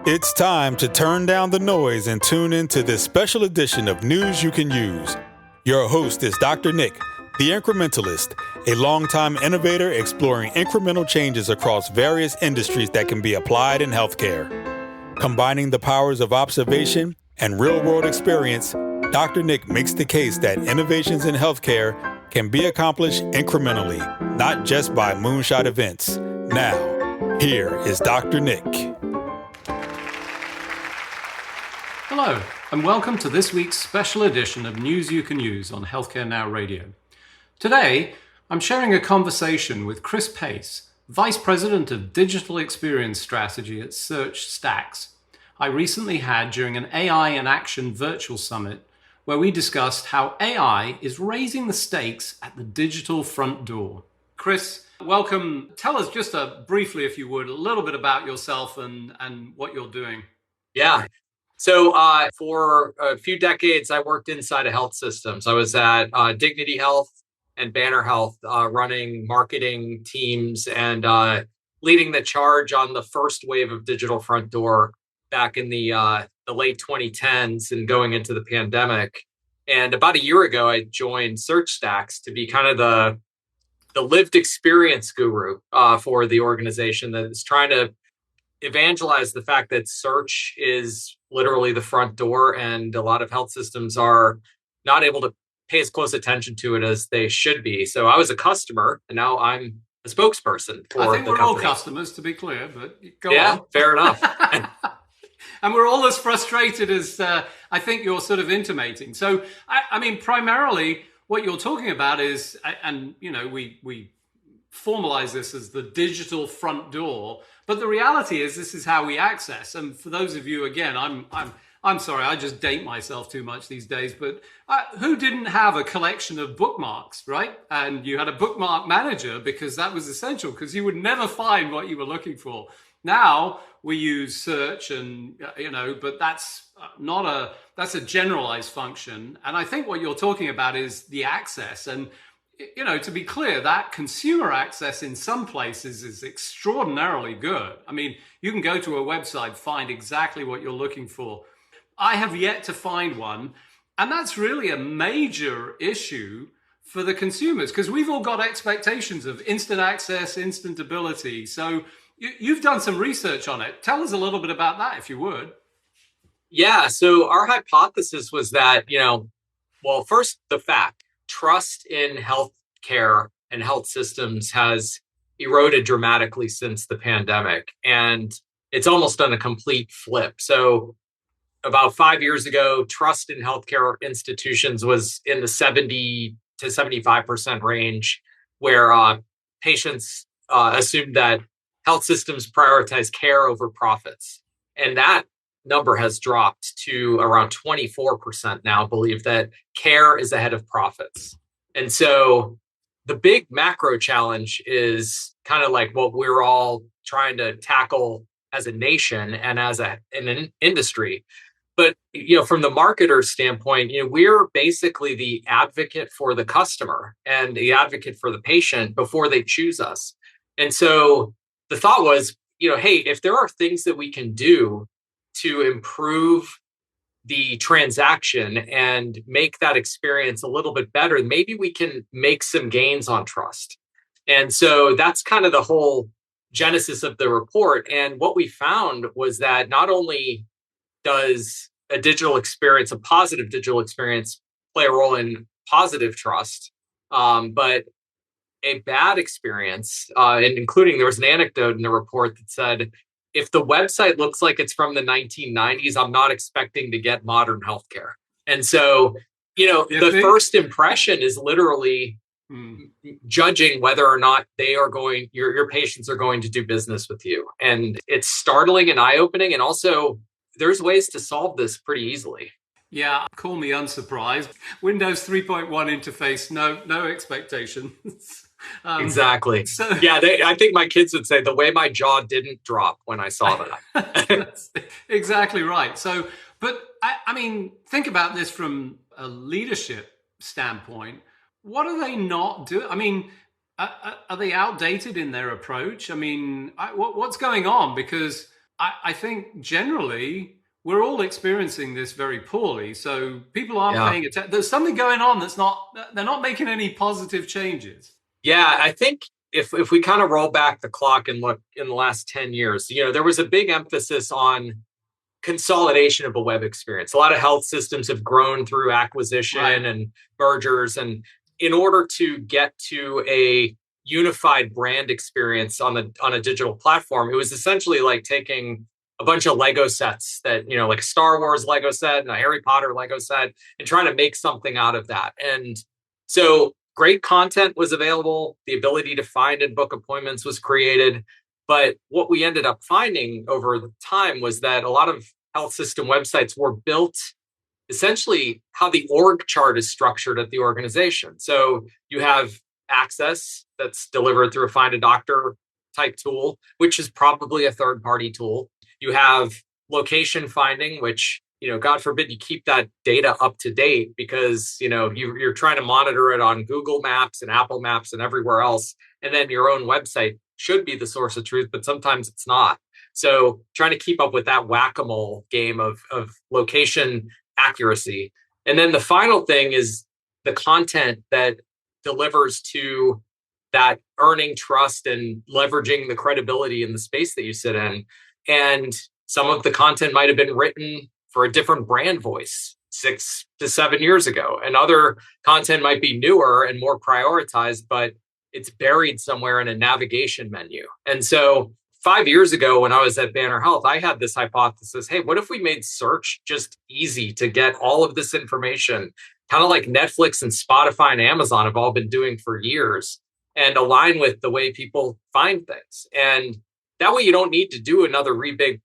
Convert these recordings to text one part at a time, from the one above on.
It's time to turn down the noise and tune into this special edition of News You Can Use. Your host is Dr. Nick, the incrementalist, a longtime innovator exploring incremental changes across various industries that can be applied in healthcare. Combining the powers of observation and real-world experience, Dr. Nick makes the case that innovations in healthcare can be accomplished incrementally, not just by moonshot events. Now, here is Dr. Nick. Hello, and welcome to this week's special edition of News You Can Use on Healthcare Now Radio. Today, I'm sharing a conversation with Chris Pace, Vice President of Digital Experience Strategy at SearchStax. I recently had during an AI in Action virtual summit where we discussed how AI is raising the stakes at the digital front door. Chris, welcome. Tell us just briefly, if you would, a little bit about yourself and what you're doing. Yeah. So for a few decades, I worked inside of health systems. I was at Dignity Health and Banner Health, running marketing teams and leading the charge on the first wave of digital front door back in the late 2010s and going into the pandemic. And about a year ago, I joined SearchStax to be kind of the lived experience guru for the organization that is trying to evangelize the fact that search is literally the front door, and a lot of health systems are not able to pay as close attention to it as they should be. So I was a customer, and now I'm a spokesperson for I think the we're company. all customers, to be clear, but go on. Yeah, fair enough. And we're all as frustrated as I think you're sort of intimating. So, I mean, primarily what you're talking about is, and you know, we formalize this as the digital front door, but the reality is this is how we access. And for those of you, again, I'm sorry, I just date myself too much these days, but who didn't have a collection of bookmarks, right? And you had a bookmark manager because that was essential, because you would never find what you were looking for. Now we use search and, but that's that's a generalized function. And I think what you're talking about is the access. And, to be clear, that consumer access in some places is extraordinarily good. I mean, you can go to a website, find exactly what you're looking for. I have yet to find one. And that's really a major issue for the consumers, because we've all got expectations of instant access, instant ability. So you've done some research on it. Tell us a little bit about that, if you would. Yeah. So our hypothesis was that, first, the fact, trust in healthcare and health systems has eroded dramatically since the pandemic, and it's almost done a complete flip. So about 5 years ago, trust in healthcare institutions was in the 70 to 75% range, where patients assumed that health systems prioritize care over profits. And that number has dropped to around 24% now, believe that care is ahead of profits. And so the big macro challenge is kind of like what we're all trying to tackle as a nation and as an industry. But, from the marketer's standpoint, we're basically the advocate for the customer and the advocate for the patient before they choose us. And so the thought was, hey, if there are things that we can do to improve the transaction and make that experience a little bit better, maybe we can make some gains on trust. And so that's kind of the whole genesis of the report. And what we found was that not only does a positive digital experience, play a role in positive trust, but a bad experience, and including, there was an anecdote in the report that said, if the website looks like it's from the 1990s, I'm not expecting to get modern healthcare. And so, the first impression is literally judging whether or not your patients are going to do business with you. And it's startling and eye-opening. And also, there's ways to solve this pretty easily. Yeah, call me unsurprised. Windows 3.1 interface, no expectations. Exactly. I think my kids would say the way my jaw didn't drop when I saw that. That's exactly right. So, but I mean, think about this from a leadership standpoint. What are they not doing? I mean, are they outdated in their approach? I mean, what's going on? Because I think generally we're all experiencing this very poorly. So people aren't Yeah. paying attention. There's something going on they're not making any positive changes. Yeah, I think if we kind of roll back the clock and look in the last 10 years, there was a big emphasis on consolidation of a web experience. A lot of health systems have grown through acquisition Right. and mergers. And in order to get to a unified brand experience on a digital platform, it was essentially like taking a bunch of Lego sets that, like a Star Wars Lego set and a Harry Potter Lego set and trying to make something out of that. And so great content was available. The ability to find and book appointments was created. But what we ended up finding over the time was that a lot of health system websites were built essentially how the org chart is structured at the organization. So you have access that's delivered through a find a doctor type tool, which is probably a third party tool. You have location finding, which, God forbid you keep that data up to date because, you're trying to monitor it on Google Maps and Apple Maps and everywhere else. And then your own website should be the source of truth, but sometimes it's not. So trying to keep up with that whack-a-mole game of location accuracy. And then the final thing is the content that delivers to that earning trust and leveraging the credibility in the space that you sit in. And some of the content might have been written for a different brand voice 6 to 7 years ago. And other content might be newer and more prioritized, but it's buried somewhere in a navigation menu. And so 5 years ago, when I was at Banner Health, I had this hypothesis, hey, what if we made search just easy to get all of this information, kind of like Netflix and Spotify and Amazon have all been doing for years, and align with the way people find things. And that way you don't need to do another big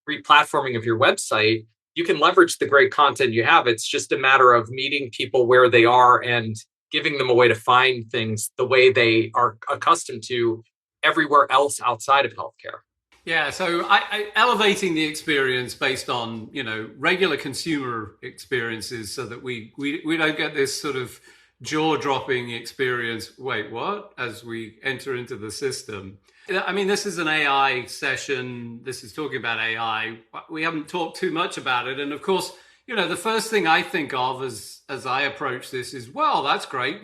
replatforming of your website. You can leverage the great content you have. It's just a matter of meeting people where they are and giving them a way to find things the way they are accustomed to everywhere else outside of healthcare. Yeah, so I elevating the experience based on regular consumer experiences, so that we don't get this sort of jaw-dropping experience. Wait, what? As we enter into the system. I mean, this is an AI session. This is talking about AI. We haven't talked too much about it, and of course, the first thing I think of as I approach this is, well, that's great.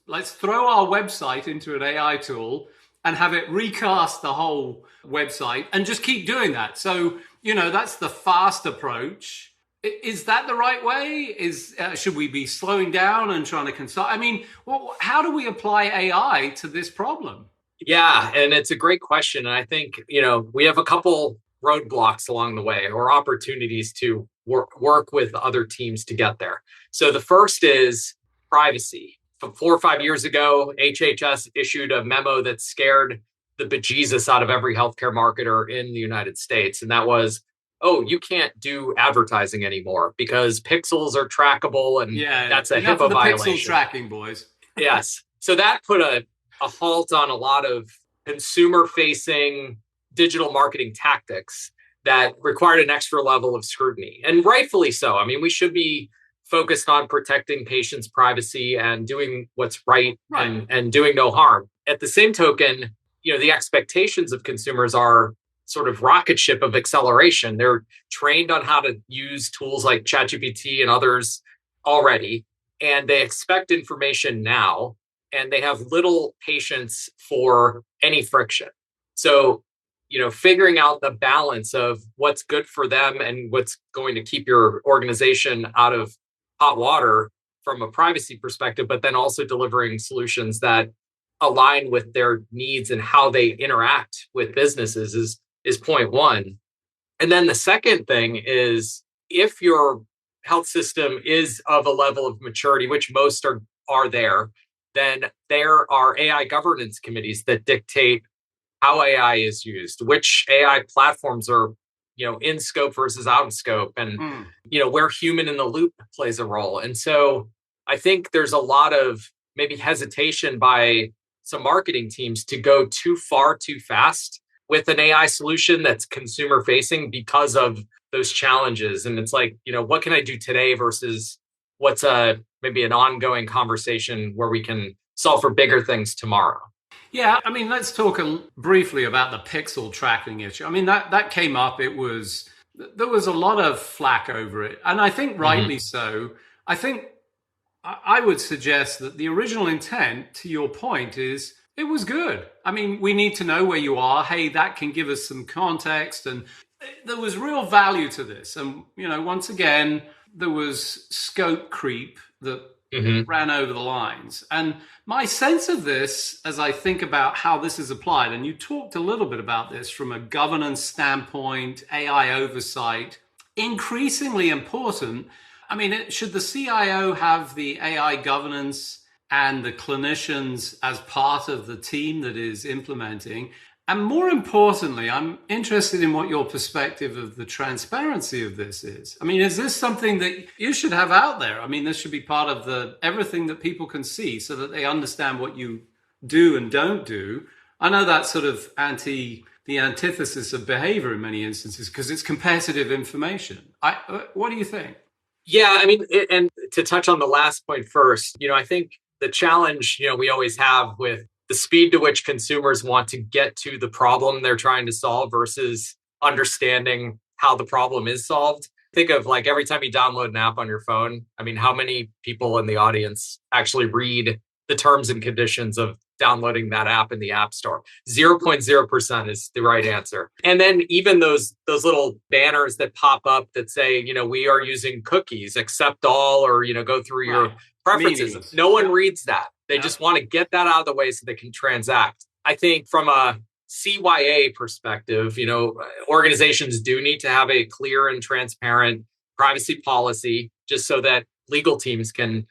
Let's throw our website into an AI tool and have it recast the whole website and just keep doing that. So, that's the fast approach. Is that the right way? Should we be slowing down and trying to consult? I mean, how do we apply AI to this problem? Yeah, and it's a great question. And I think, we have a couple roadblocks along the way, or opportunities to work with other teams to get there. So the first is privacy. 4 or 5 years ago, HHS issued a memo that scared the bejesus out of every healthcare marketer in the United States. And that was, oh, you can't do advertising anymore because pixels are trackable, and that's a HIPAA violation. Pixel tracking, boys. Yes. So that put a halt on a lot of consumer-facing digital marketing tactics that required an extra level of scrutiny. And rightfully so. I mean, we should be focused on protecting patients' privacy and doing what's right. And doing no harm. At the same token, the expectations of consumers are sort of rocket ship of acceleration. They're trained on how to use tools like ChatGPT and others already, and they expect information now, and they have little patience for any friction. So, figuring out the balance of what's good for them and what's going to keep your organization out of hot water from a privacy perspective, but then also delivering solutions that align with their needs and how they interact with businesses is point one. And then the second thing is, if your health system is of a level of maturity, which most are there, then there are AI governance committees that dictate how AI is used, which AI platforms are in scope versus out of scope, and where human in the loop plays a role. And so I think there's a lot of maybe hesitation by some marketing teams to go too far too fast with an AI solution that's consumer facing because of those challenges. And it's like, what can I do today versus what's maybe an ongoing conversation where we can solve for bigger things tomorrow. Yeah, I mean, let's talk briefly about the pixel tracking issue. I mean, that came up. There was a lot of flack over it, and I think Mm-hmm. rightly so. I think I would suggest that the original intent, to your point, is it was good. I mean, we need to know where you are. Hey, that can give us some context, and there was real value to this. And once again, there was scope creep that Mm-hmm. ran over the lines. And my sense of this, as I think about how this is applied, and you talked a little bit about this from a governance standpoint, AI oversight, increasingly important. I mean, should the CIO have the AI governance and the clinicians as part of the team that is implementing? And more importantly, I'm interested in what your perspective of the transparency of this is. I mean, is this something that you should have out there? I mean, this should be part of everything that people can see so that they understand what you do and don't do. I know that's sort of the antithesis of behavior in many instances because it's competitive information. What do you think? Yeah, I mean, and to touch on the last point first, I think the challenge, we always have with the speed to which consumers want to get to the problem they're trying to solve versus understanding how the problem is solved. Think of like every time you download an app on your phone, I mean, how many people in the audience actually read the terms and conditions of downloading that app in the App Store? 0.0% is the right answer. And then even those little banners that pop up that say, we are using cookies, accept all, or, go through your preferences. Meaningless. No one reads that. They just want to get that out of the way so they can transact. I think from a CYA perspective, organizations do need to have a clear and transparent privacy policy just so that legal teams can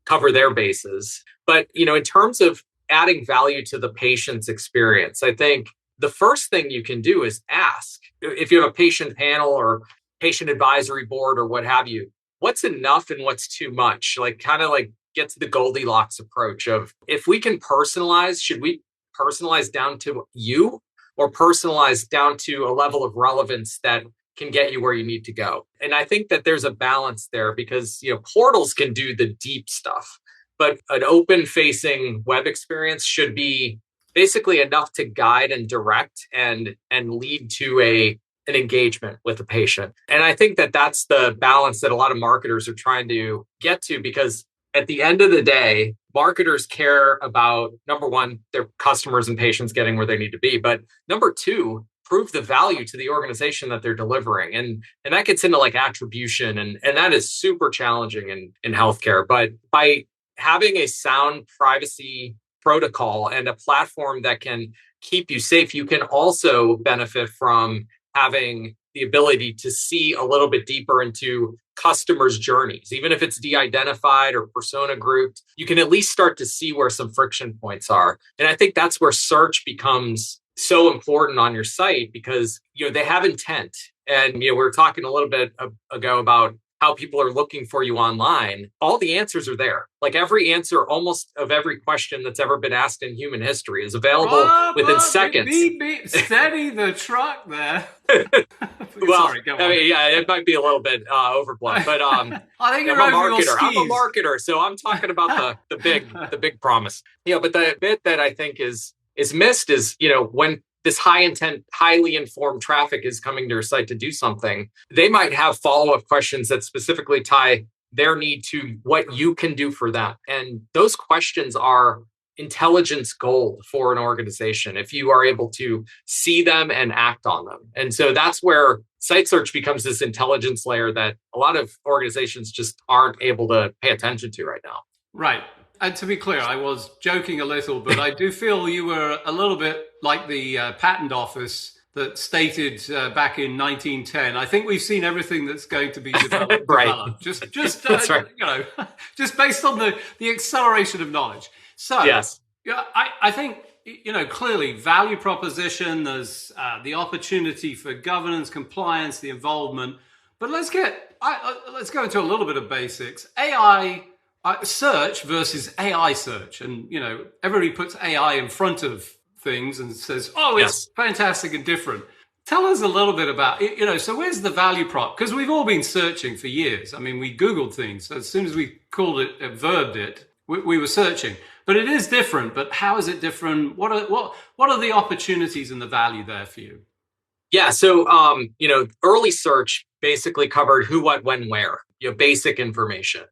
cover their bases. But, in terms of adding value to the patient's experience, I think the first thing you can do is ask. If you have a patient panel or patient advisory board or what have you, what's enough and what's too much? Like kind of like get to the Goldilocks approach of if we can personalize, should we personalize down to you or personalize down to a level of relevance that can get you where you need to go? And I think that there's a balance there because, portals can do the deep stuff, but an open facing web experience should be basically enough to guide and direct and lead to an engagement with the patient. And I think that that's the balance that a lot of marketers are trying to get to, because at the end of the day, marketers care about, number one, their customers and patients getting where they need to be. But number two, prove the value to the organization that they're delivering. And that gets into like attribution. And that is super challenging in healthcare. But by having a sound privacy protocol and a platform that can keep you safe, you can also benefit from having the ability to see a little bit deeper into customers' journeys. Even if it's de-identified or persona grouped, you can at least start to see where some friction points are. And I think that's where search becomes so important on your site because, they have intent. And, we were talking a little bit ago about how people are looking for you online. All the answers are there. Like every answer almost of every question that's ever been asked in human history is available within seconds. Steady the truck there. Well, Sorry, go on. I mean, yeah, it might be a little bit overblown, but I think I'm a marketer. I'm a marketer, so I'm talking about the big promise. But the bit that I think is missed is, when this high intent, highly informed traffic is coming to your site to do something, they might have follow-up questions that specifically tie their need to what you can do for them. And those questions are intelligence gold for an organization if you are able to see them and act on them. And so that's where site search becomes this intelligence layer that a lot of organizations just aren't able to pay attention to right now. Right. And to be clear, I was joking a little, but I do feel you were a little bit like the patent office that stated back in 1910. I think we've seen everything that's going to be developed. Right. Just right. Just based on the acceleration of knowledge. So yes, I think clearly value proposition. There's the opportunity for governance, compliance, the involvement. But let's go into a little bit of basics. AI. Search versus AI search. And, everybody puts AI in front of things and says, oh, it's fantastic and different. Tell us a little bit about, so where's the value prop? Because we've all been searching for years. I mean, we Googled things. As soon as we called it, verbed it, we were searching. But it is different. But how is it different? What are the opportunities and the value there for you? Yeah. So, early search basically covered who, what, when, where, basic information.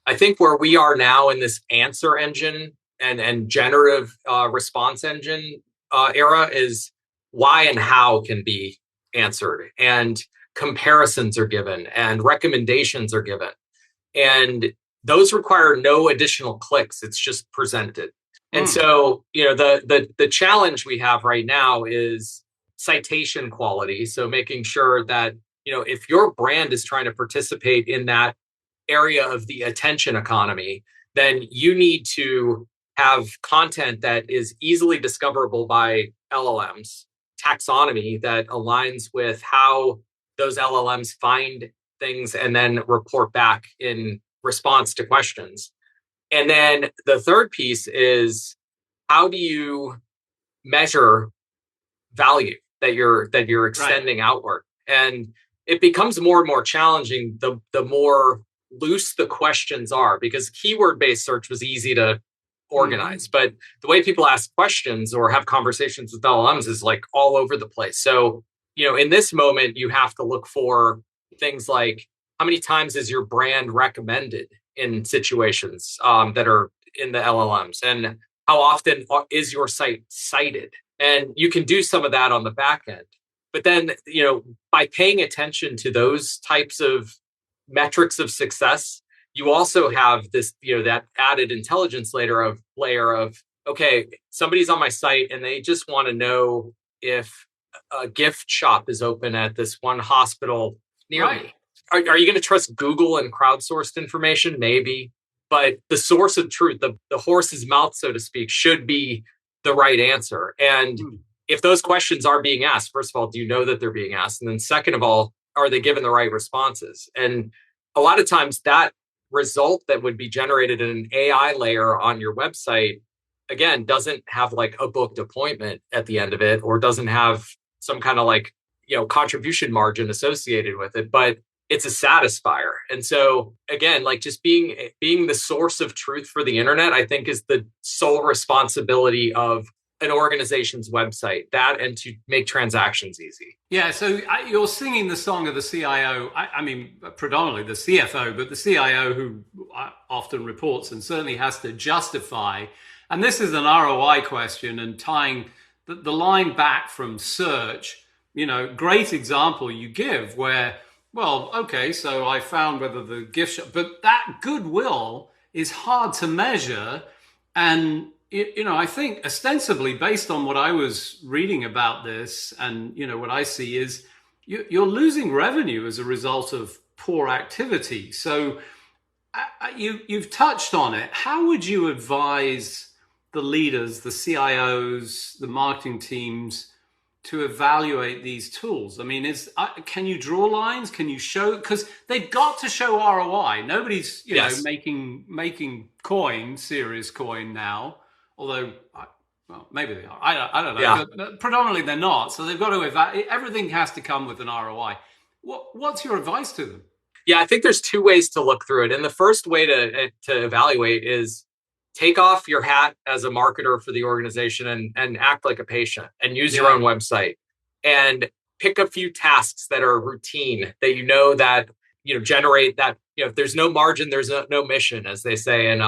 I think where we are now in this answer engine and generative response engine era is why and how can be answered, and comparisons are given and recommendations are given. And those require no additional clicks. It's just presented. And so, the challenge we have right now is citation quality. So making sure that, if your brand is trying to participate in that area of the attention economy, then you need to have content that is easily discoverable by LLMs, taxonomy that aligns with how those LLMs find things and then report back in response to questions. And then the third piece is, how do you measure value that you're extending outward? And it becomes more and more challenging the more loose the questions are, because keyword-based search was easy to organize, but the way people ask questions or have conversations with LLMs is like all over the place. So, in this moment, you have to look for things like, how many times is your brand recommended in situations that are in the LLMs, and how often is your site cited? And you can do some of that on the back end. But then, by paying attention to those types of metrics of success, you also have this, that added intelligence layer of, okay, somebody's on my site and they just want to know if a gift shop is open at this one hospital near me. Are you going to trust Google and crowdsourced information? Maybe. But the source of truth, the horse's mouth, so to speak, should be the right answer. And if those questions are being asked, first of all, do you know that they're being asked? And then second of all, are they given the right responses? And a lot of times that result that would be generated in an AI layer on your website, again, doesn't have like a booked appointment at the end of it, or doesn't have some kind of like, contribution margin associated with it, but it's a satisfier. And so again, like just being the source of truth for the internet, I think is the sole responsibility of an organization's website, that and to make transactions easy. Yeah, so you're singing the song of the CIO, I mean, predominantly the CFO, but the CIO who often reports and certainly has to justify. And this is an ROI question, and tying the line back from search, great example you give where, well, okay, so I found whether the gift shop, but that goodwill is hard to measure. And I think ostensibly, based on what I was reading about this, and what I see is you're losing revenue as a result of poor activity. So you've touched on it. How would you advise the leaders, the CIOs, the marketing teams to evaluate these tools? I mean, can you draw lines? Can you show? Because they've got to show ROI. Nobody's making coin, serious coin now. Although, well, maybe they are. I don't know. Yeah. But predominantly they're not. So they've got to evaluate. Everything has to come with an ROI. What's your advice to them? Yeah, I think there's two ways to look through it. And the first way to evaluate is take off your hat as a marketer for the organization and act like a patient and use your own website and pick a few tasks that are routine that that generate that. If there's no margin, there's no mission, as they say in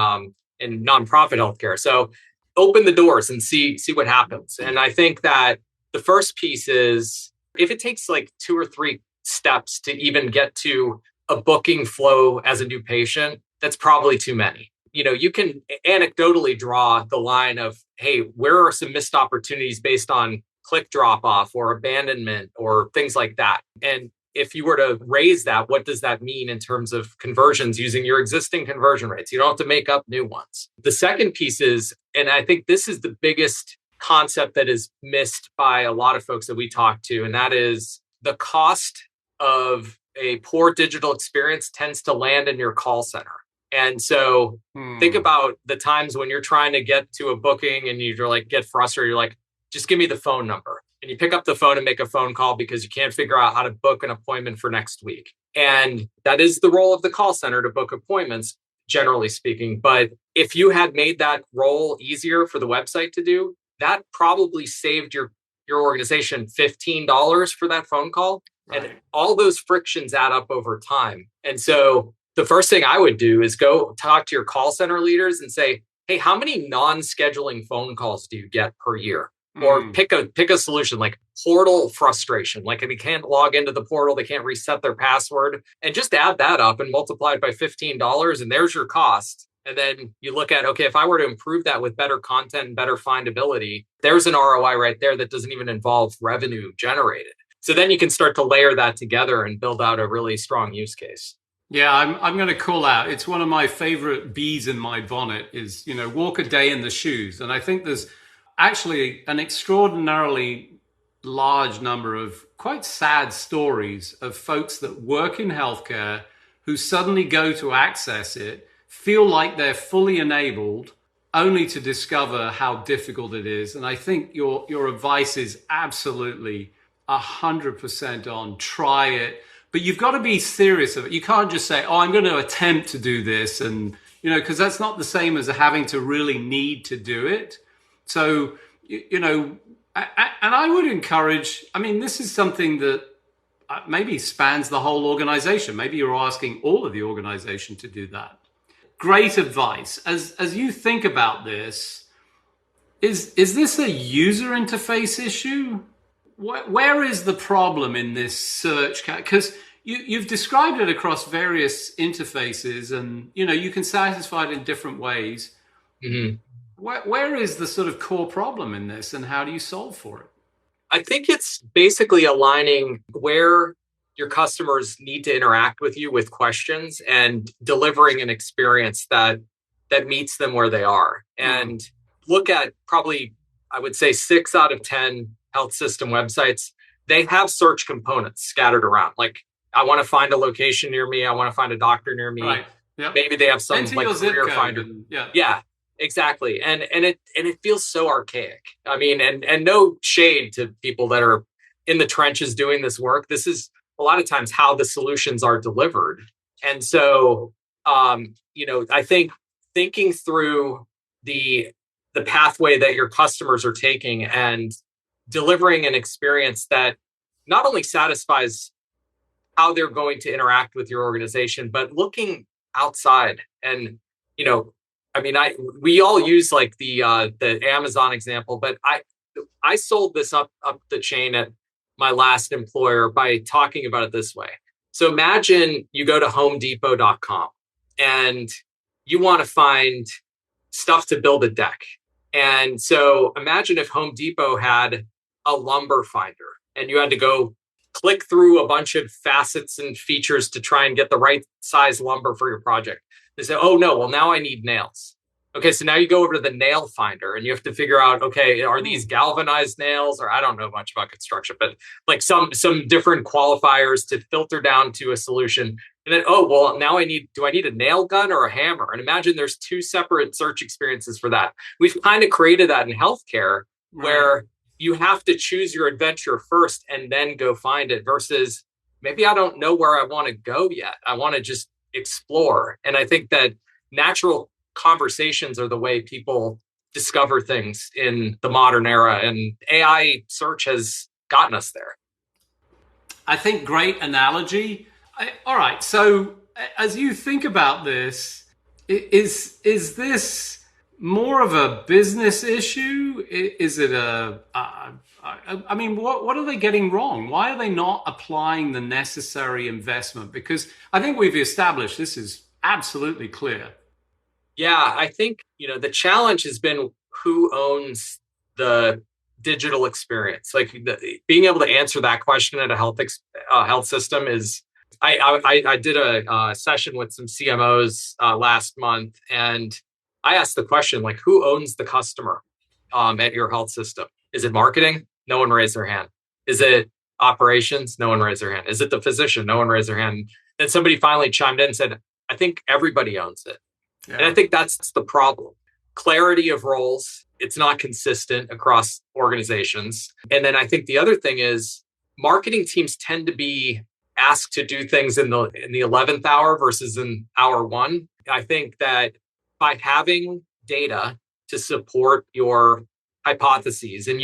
nonprofit healthcare. So open the doors and see what happens. And I think that the first piece is, if it takes like 2 or 3 steps to even get to a booking flow as a new patient, that's probably too many. You can anecdotally draw the line of, hey, where are some missed opportunities based on click drop off or abandonment or things like that? And if you were to raise that, what does that mean in terms of conversions using your existing conversion rates? You don't have to make up new ones. The second piece is, and I think this is the biggest concept that is missed by a lot of folks that we talk to, and that is the cost of a poor digital experience tends to land in your call center. And so think about the times when you're trying to get to a booking and you're like, get frustrated. You're like, just give me the phone number. And you pick up the phone and make a phone call because you can't figure out how to book an appointment for next week. And that is the role of the call center, to book appointments. generally speaking. But if you had made that role easier for the website to do, that probably saved your organization $15 for that phone call. Right. And all those frictions add up over time. And so the first thing I would do is go talk to your call center leaders and say, hey, how many non-scheduling phone calls do you get per year? Or pick a solution like portal frustration. Like if you can't log into the portal, they can't reset their password, and just add that up and multiply it by $15, and there's your cost. And then you look at, okay, if I were to improve that with better content and better findability, there's an ROI right there that doesn't even involve revenue generated. So then you can start to layer that together and build out a really strong use case. Yeah, I'm going to call out. It's one of my favorite bees in my bonnet is, walk a day in the shoes. And I think there's actually an extraordinarily large number of quite sad stories of folks that work in healthcare who suddenly go to access it, feel like they're fully enabled, only to discover how difficult it is. And I think your advice is absolutely 100% on. Try it. But you've got to be serious of it. You can't just say, I'm going to attempt to do this. And, because that's not the same as having to really need to do it. So, and I would encourage, this is something that maybe spans the whole organization. Maybe you're asking all of the organization to do that. Great advice. As you think about this, is this a user interface issue? Where is the problem in this search? Because you've described it across various interfaces, and you can satisfy it in different ways. Mm-hmm. Where is the sort of core problem in this, and how do you solve for it? I think it's basically aligning where your customers need to interact with you with questions and delivering an experience that meets them where they are. And look at probably, I would say 6 out of 10 health system websites, they have search components scattered around. Like, I want to find a location near me. I want to find a doctor near me. Right. Yep. Maybe they have some Enter like your zip career code finder. Yeah, exactly. And it feels so archaic. And no shade to people that are in the trenches doing this work. This is a lot of times how the solutions are delivered. And so, I think thinking through the pathway that your customers are taking and delivering an experience that not only satisfies how they're going to interact with your organization, but looking outside. And, we all use like the Amazon example, but I sold this up the chain at my last employer by talking about it this way. So imagine you go to homedepot.com and you want to find stuff to build a deck. And so imagine if Home Depot had a lumber finder and you had to go click through a bunch of facets and features to try and get the right size lumber for your project. They say, oh no, well now I need nails. Okay, so now you go over to the nail finder and you have to figure out, okay, are these galvanized nails? Or I don't know much about construction, but like some different qualifiers to filter down to a solution. And then, oh, well, now do I need a nail gun or a hammer? And imagine there's 2 separate search experiences for that. We've kind of created that in healthcare where you have to choose your adventure first and then go find it versus maybe I don't know where I want to go yet. I want to just explore. And I think that natural conversations are the way people discover things in the modern era, and AI search has gotten us there. I think great analogy. All right. So as you think about this, is this more of a business issue? Is it what are they getting wrong? Why are they not applying the necessary investment? Because I think we've established this is absolutely clear. Yeah, I think, the challenge has been who owns the digital experience. Like being able to answer that question at a health system is, I did a session with some CMOs last month, and I asked the question, like, who owns the customer at your health system? Is it marketing? No one raised their hand. Is it operations? No one raised their hand. Is it the physician? No one raised their hand. And somebody finally chimed in and said, I think everybody owns it. Yeah. And I think that's the problem. Clarity of roles. It's not consistent across organizations. And then I think the other thing is marketing teams tend to be asked to do things in the 11th hour versus in hour 1. I think that by having data to support your hypotheses and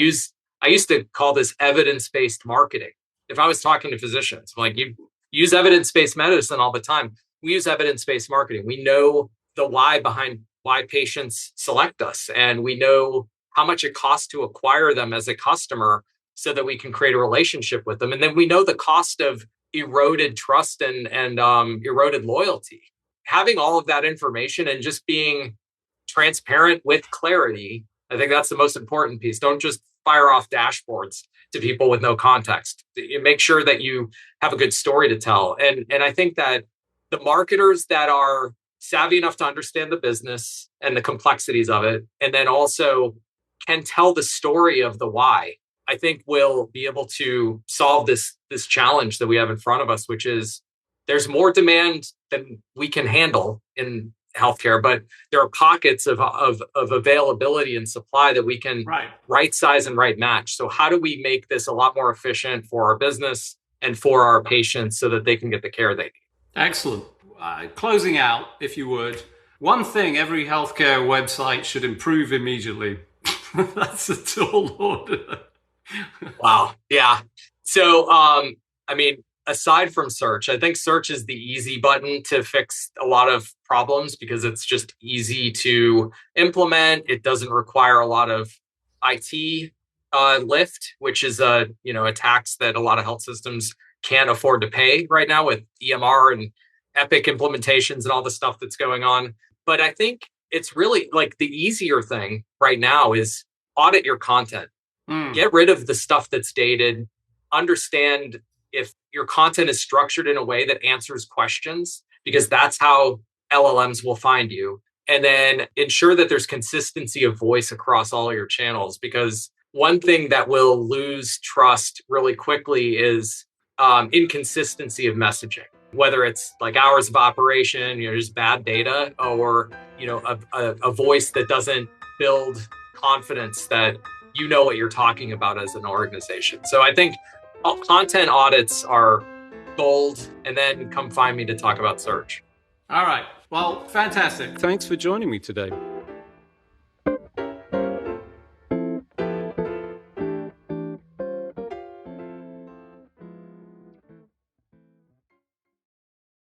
I used to call this evidence-based marketing. If I was talking to physicians, like you use evidence-based medicine all the time, we use evidence-based marketing. We know the why behind why patients select us, and we know how much it costs to acquire them as a customer so that we can create a relationship with them. And then we know the cost of eroded trust and eroded loyalty. Having all of that information and just being transparent with clarity, I think that's the most important piece. Don't just fire off dashboards to people with no context. You make sure that you have a good story to tell. And I think that the marketers that are savvy enough to understand the business and the complexities of it, and then also can tell the story of the why, I think will be able to solve this challenge that we have in front of us, which is there's more demand than we can handle in healthcare, but there are pockets of availability and supply that we can right size and right match. So how do we make this a lot more efficient for our business and for our patients so that they can get the care they need? Excellent. Closing out, if you would, one thing every healthcare website should improve immediately. That's a tall order. Wow. Yeah. So, aside from search, I think search is the easy button to fix a lot of problems because it's just easy to implement. It doesn't require a lot of IT lift, which is a tax that a lot of health systems can't afford to pay right now with EMR and Epic implementations and all the stuff that's going on. But I think it's really like the easier thing right now is audit your content. Get rid of the stuff that's dated. Understand if your content is structured in a way that answers questions, because that's how LLMs will find you. And then ensure that there's consistency of voice across all your channels, because one thing that will lose trust really quickly is inconsistency of messaging, whether it's like hours of operation, just bad data, or a voice that doesn't build confidence that you know what you're talking about as an organization. So I think content audits are gold, and then come find me to talk about search. All right. Well, fantastic. Thanks for joining me today.